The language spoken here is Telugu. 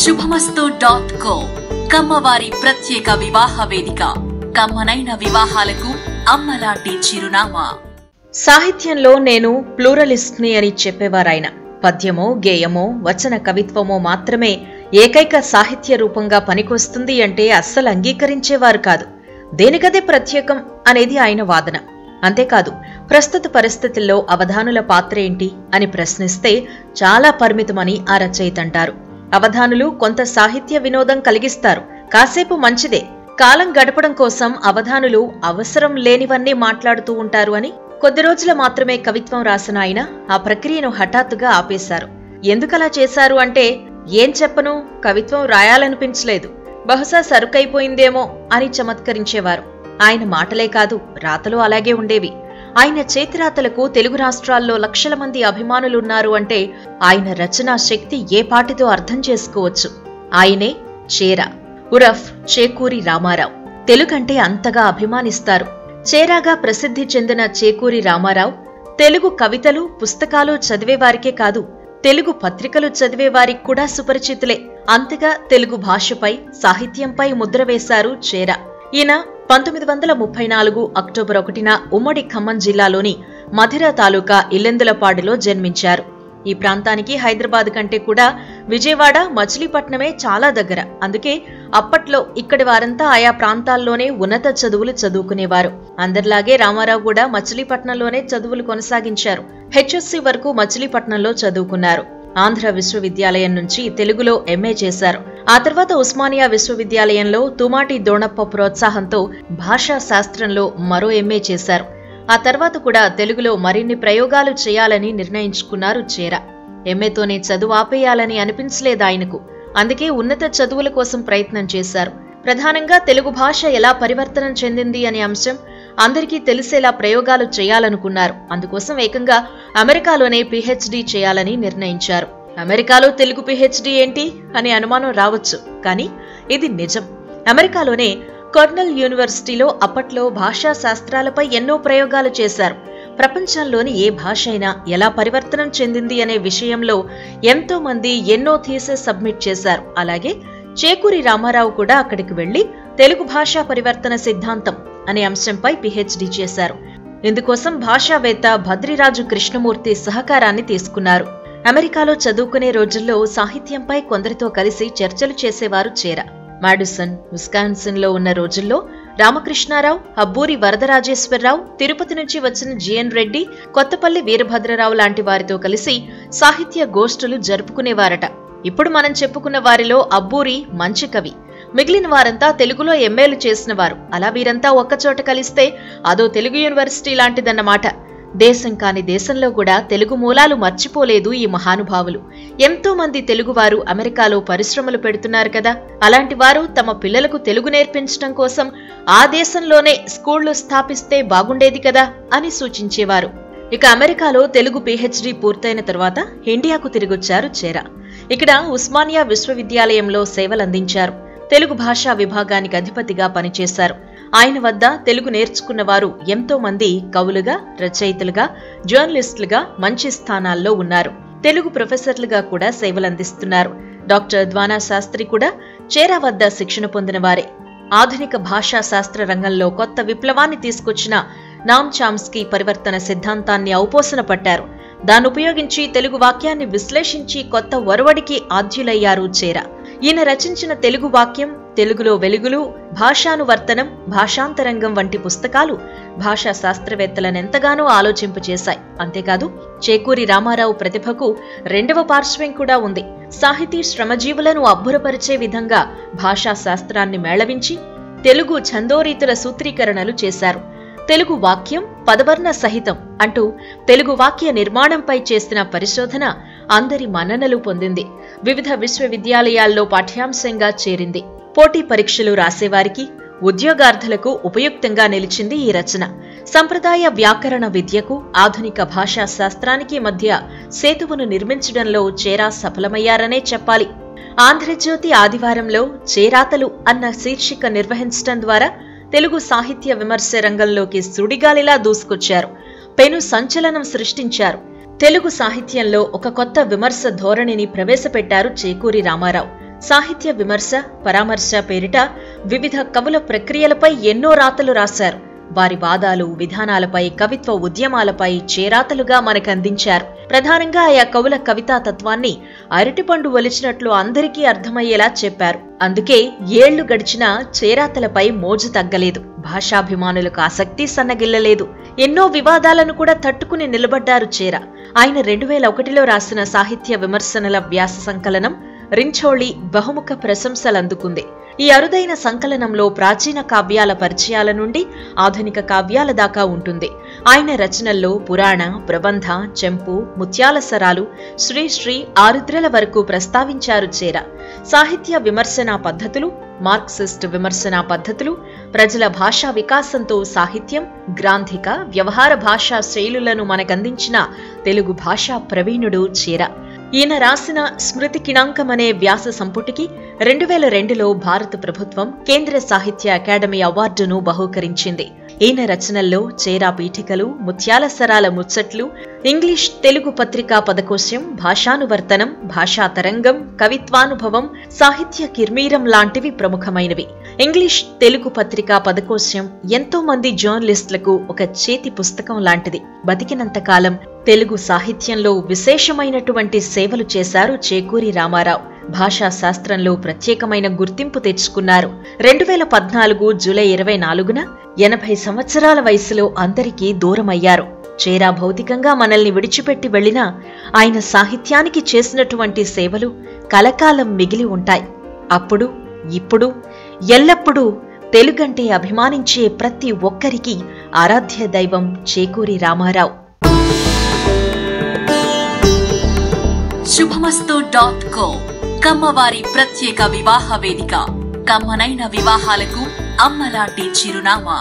శుభమస్తు.co కమ్మవారి ప్రత్యేక వివాహ వేదిక. కమ్మనైన వివాహాలకు అమ్మలాంటి చిరునామా. సాహిత్యంలో నేను ప్లూరలిస్ట్ని అని చెప్పేవారాయన. పద్యమో గేయమో వచన కవిత్వమో మాత్రమే ఏకైక సాహిత్య రూపంగా పనికొస్తుంది అంటే అస్సలు అంగీకరించేవారు కాదు. దేనికదే ప్రత్యేకం అనేది ఆయన వాదన. అంతేకాదు, ప్రస్తుత పరిస్థితుల్లో అవధానుల పాత్ర ఏంటి అని ప్రశ్నిస్తే చాలా పరిమితమని ఆ రచయిత అంటారు. అవధానులు కొంత సాహిత్య వినోదం కలిగిస్తారు, కాసేపు మంచిదే. కాలం గడపడం కోసం అవధానులు అవసరం లేనివన్నీ మాట్లాడుతూ ఉంటారు అని కొద్ది రోజుల మాత్రమే కవిత్వం రాసిన ఆయన ఆ ప్రక్రియను హఠాత్తుగా ఆపేశారు. ఎందుకలా చేశారు అంటే, ఏం చెప్పను, కవిత్వం రాయాలనిపించలేదు, బహుశా సరుకైపోయిందేమో అని చమత్కరించేవారు. ఆయన మాటలే కాదు, రాతలు అలాగే ఉండేవి. ఆయన చేతిరాతలకు తెలుగు రాష్ట్రాల్లో లక్షల మంది అభిమానులున్నారు అంటే ఆయన రచనా శక్తి ఏ పాటితో అర్థం చేసుకోవచ్చు. ఆయనే చేర ఉరఫ్ చేకూరి రామారావు. తెలుగంటే అంతగా అభిమానిస్తారు. చేరాగా ప్రసిద్ధి చెందిన చేకూరి రామారావు తెలుగు కవితలు పుస్తకాలు చదివేవారికే కాదు, తెలుగు పత్రికలు చదివేవారికి కూడా సుపరిచితులే. అంతగా తెలుగు భాషపై సాహిత్యంపై ముద్ర వేశారు చేర. ఈయన 1934 అక్టోబర్ 1న ఉమ్మడి ఖమ్మం జిల్లాలోని మధిర తాలూకా ఇల్లెందులపాడులో జన్మించారు. ఈ ప్రాంతానికి హైదరాబాద్ కంటే కూడా విజయవాడ, మచిలీపట్నమే చాలా దగ్గర. అందుకే అప్పట్లో ఇక్కడి వారంతా ఆయా ప్రాంతాల్లోనే ఉన్నత చదువులు చదువుకునేవారు. అందరిలాగే రామారావు కూడా మచిలీపట్నంలోనే చదువులు కొనసాగించారు. హెచ్ఎస్సి వరకు మచిలీపట్నంలో చదువుకున్నారు. ఆంధ్ర విశ్వవిద్యాలయం నుంచి తెలుగులో ఎంఏ చేశారు. ఆ తర్వాత ఉస్మానియా విశ్వవిద్యాలయంలో తుమాటి దోణప్ప ప్రోత్సాహంతో భాషా శాస్త్రంలో మరో ఎంఏ చేశారు. ఆ తర్వాత కూడా తెలుగులో మరిన్ని ప్రయోగాలు చేయాలని నిర్ణయించుకున్నారు చేర. ఎంఏతోనే చదువు ఆపేయాలని అనిపించలేదు ఆయనకు. అందుకే ఉన్నత చదువుల కోసం ప్రయత్నం చేశారు. ప్రధానంగా తెలుగు భాష ఎలా పరివర్తనం చెందింది అనే అంశం అందరికీ తెలిసేలా ప్రయోగాలు చేయాలనుకున్నారు. అందుకోసం ఏకంగా అమెరికాలోనే పిహెచ్డి చేయాలని నిర్ణయించారు. అమెరికాలో తెలుగు పిహెచ్డి ఏంటి అనే అనుమానం రావచ్చు, కానీ ఇది నిజం. అమెరికాలోనే కార్నెల్ యూనివర్సిటీలో అప్పట్లో భాషా శాస్త్రాలపై ఎన్నో ప్రయోగాలు చేశారు. ప్రపంచంలోని ఏ భాష అయినా ఎలా పరివర్తనం చెందింది అనే విషయంలో ఎంతో మంది ఎన్నో థీసిస్ సబ్మిట్ చేశారు. అలాగే చేకూరి రామారావు కూడా అక్కడికి వెళ్లి తెలుగు భాషా పరివర్తన సిద్ధాంతం అనే అంశంపై పిహెచ్డి చేశారు. ఇందుకోసం భాషావేత్త భద్రిరాజు కృష్ణమూర్తి సహకారాన్ని తీసుకున్నారు. అమెరికాలో చదువుకునే రోజుల్లో సాహిత్యంపై కొందరితో కలిసి చర్చలు చేసేవారు చేర. మాడిసన్, విస్కాన్సిన్ లో ఉన్న రోజుల్లో రామకృష్ణారావు, అబ్బూరి వరదరాజేశ్వరరావు, తిరుపతి నుంచి వచ్చిన జిఎన్ రెడ్డి, కొత్తపల్లి వీరభద్రరావు లాంటి వారితో కలిసి సాహిత్య గోష్ఠులు జరుపుకునేవారట. ఇప్పుడు మనం చెప్పుకున్న వారిలో అబ్బూరి మంచి కవి, మిగిలిన వారంతా తెలుగులో ఎంఏలు చేసిన వారు. అలా వీరంతా ఒక్కచోట కలిస్తే అదో తెలుగు యూనివర్సిటీ లాంటిదన్నమాట. దేశం కాని దేశంలో కూడా తెలుగు మూలాలు మర్చిపోలేదు ఈ మహానుభావులు. ఎంతో మంది తెలుగువారు అమెరికాలో పరిశ్రమలు పెడుతున్నారు కదా, అలాంటి వారు తమ పిల్లలకు తెలుగు నేర్పించడం కోసం ఆ దేశంలోనే స్కూళ్లు స్థాపిస్తే బాగుండేది కదా అని సూచించేవారు. ఇక అమెరికాలో తెలుగు పిహెచ్డి పూర్తయిన తర్వాత ఇండియాకు తిరిగొచ్చారు చేర. ఇక్కడ ఉస్మానియా విశ్వవిద్యాలయంలో సేవలందించారు. తెలుగు భాషా విభాగానికి అధిపతిగా పనిచేశారు. ఆయన వద్ద తెలుగు నేర్చుకున్న వారు ఎంతో మంది కవులుగా, రచయితలుగా, జర్నలిస్టులుగా మంచి స్థానాల్లో ఉన్నారు. తెలుగు ప్రొఫెసర్లుగా కూడా సేవలందిస్తున్నారు. డాక్టర్ ద్వానా శాస్త్రి కూడా చేరా వద్ద శిక్షణ పొందిన వారే. ఆధునిక భాషా శాస్త్ర రంగంలో కొత్త విప్లవాన్ని తీసుకొచ్చిన నామ్ చామ్స్కీ పరివర్తన సిద్ధాంతాన్ని ఔపోసన పట్టారు. దాన్ని ఉపయోగించి తెలుగు వాక్యాన్ని విశ్లేషించి కొత్త ఒరవడికి ఆద్యులయ్యారు చేర. ఈయన రచించిన తెలుగు వాక్యం, తెలుగులో వెలుగులు, భాషానువర్తనం, భాషాంతరంగం వంటి పుస్తకాలు భాషా శాస్త్రవేత్తలనెంతగానో ఆలోచింపచేశాయి. అంతేకాదు, చేకూరి రామారావు ప్రతిభకు రెండవ పార్శ్వం కూడా ఉంది. సాహితీ శ్రమజీవులను అబ్బురపరిచే విధంగా భాషా శాస్త్రాన్ని మేళవించి తెలుగు ఛందోరీతుల సూత్రీకరణలు చేశారు. తెలుగు వాక్యం పదవర్ణ సహితం అంటూ తెలుగు వాక్య నిర్మాణంపై చేసిన పరిశోధన అందరి మన్ననలు పొందింది. వివిధ విశ్వవిద్యాలయాల్లో పాఠ్యాంశంగా చేరింది. పోటీ పరీక్షలు రాసేవారికి, ఉద్యోగార్థులకు ఉపయుక్తంగా నిలిచింది ఈ రచన. సంప్రదాయ వ్యాకరణ విద్యకు, ఆధునిక భాషా శాస్త్రానికి మధ్య సేతువును నిర్మించడంలో చేరా సఫలమయ్యారనే చెప్పాలి. ఆంధ్రజ్యోతి ఆదివారంలో చేరాతలు అన్న శీర్షిక నిర్వహించడం ద్వారా తెలుగు సాహిత్య విమర్శ రంగంలోకి సుడిగాలిలా దూసుకొచ్చారు. పెను సంచలనం సృష్టించారు. తెలుగు సాహిత్యంలో ఒక కొత్త విమర్శ ధోరణిని ప్రవేశపెట్టారు చేకూరి రామారావు. సాహిత్య విమర్శ, పరామర్శ పేరిట వివిధ కవుల ప్రక్రియలపై ఎన్నో రాతలు రాశారు. వారి వాదాలు, విధానాలపై, కవిత్వ ఉద్యమాలపై చేరాతలుగా మనకందించారు. ప్రధానంగా ఆయా కవుల కవితా తత్వాన్ని అరటిపండు ఒలిచినట్లు అందరికీ అర్థమయ్యేలా చెప్పారు. అందుకే ఏళ్లు గడిచినా చేరాతలపై మోజు తగ్గలేదు. భాషాభిమానులకు ఆసక్తి సన్నగిల్లలేదు. ఎన్నో వివాదాలను కూడా తట్టుకుని నిలబడ్డారు చేరా. ఆయన 2001లో రాసిన సాహిత్య విమర్శనల వ్యాస సంకలనం రింఛోళి బహుముఖ ప్రశంసలందుకుంది. ఈ అరుదైన సంకలనంలో ప్రాచీన కావ్యాల పరిచయాల నుండి ఆధునిక కావ్యాల దాకా ఉంటుంది. ఆయన రచనల్లో పురాణ, ప్రబంధ, చెంపు, ముత్యాల సరాలు, శ్రీశ్రీ, ఆరుద్రల వరకు ప్రస్తావించారు చేరా. సాహిత్య విమర్శనా పద్ధతులు, మార్క్సిస్ట్ విమర్శనా పద్ధతులు, ప్రజల భాషా వికాసంతో సాహిత్యం, గ్రాంధిక, వ్యవహార భాషా శైలులను మనకందించిన తెలుగు భాషా ప్రవీణుడు చేరా. ఈయన రాసిన స్మృతి కిణాంకం అనే వ్యాస సంపుటికి 2002లో భారత ప్రభుత్వం కేంద్ర సాహిత్య అకాడమీ అవార్డును బహూకరించింది. ఈయన రచనల్లో చేరా పీఠికలు, ముత్యాల సరాల ముచ్చట్లు, ఇంగ్లీష్ తెలుగు పత్రికా పదకోశం, భాషానువర్తనం, భాషా తరంగం, కవిత్వానుభవం, సాహిత్య కిర్మీరం లాంటివి ప్రముఖమైనవి. ఇంగ్లీష్ తెలుగు పత్రికా పదకోశం ఎంతో మంది జర్నలిస్టులకు ఒక చేతి పుస్తకం లాంటిది. బతికినంతకాలం తెలుగు సాహిత్యంలో విశేషమైనటువంటి సేవలు చేశారు చేకూరి రామారావు. భాషా శాస్త్రంలో ప్రత్యేకమైన గుర్తింపు తెచ్చుకున్నారు. 2014 జూలై 24న 80 సంవత్సరాల వయసులో అందరికీ దూరమయ్యారు. చేరా భౌతికంగా మనల్ని విడిచిపెట్టి వెళ్లినా ఆయన సాహిత్యానికి చేసినటువంటి సేవలు కలకాలం మిగిలి ఉంటాయి. అప్పుడు, ఇప్పుడు, ఎల్లప్పుడూ తెలుగంటే అభిమానించే ప్రతి ఒక్కరికి ఆరాధ్య దైవం చేకూరి రామారావు. శుభమస్తు.co కమ్మవారి ప్రత్యేక వివాహ వేదిక. కమ్మనైన వివాహాలకు అమ్మలాంటి చిరునామా.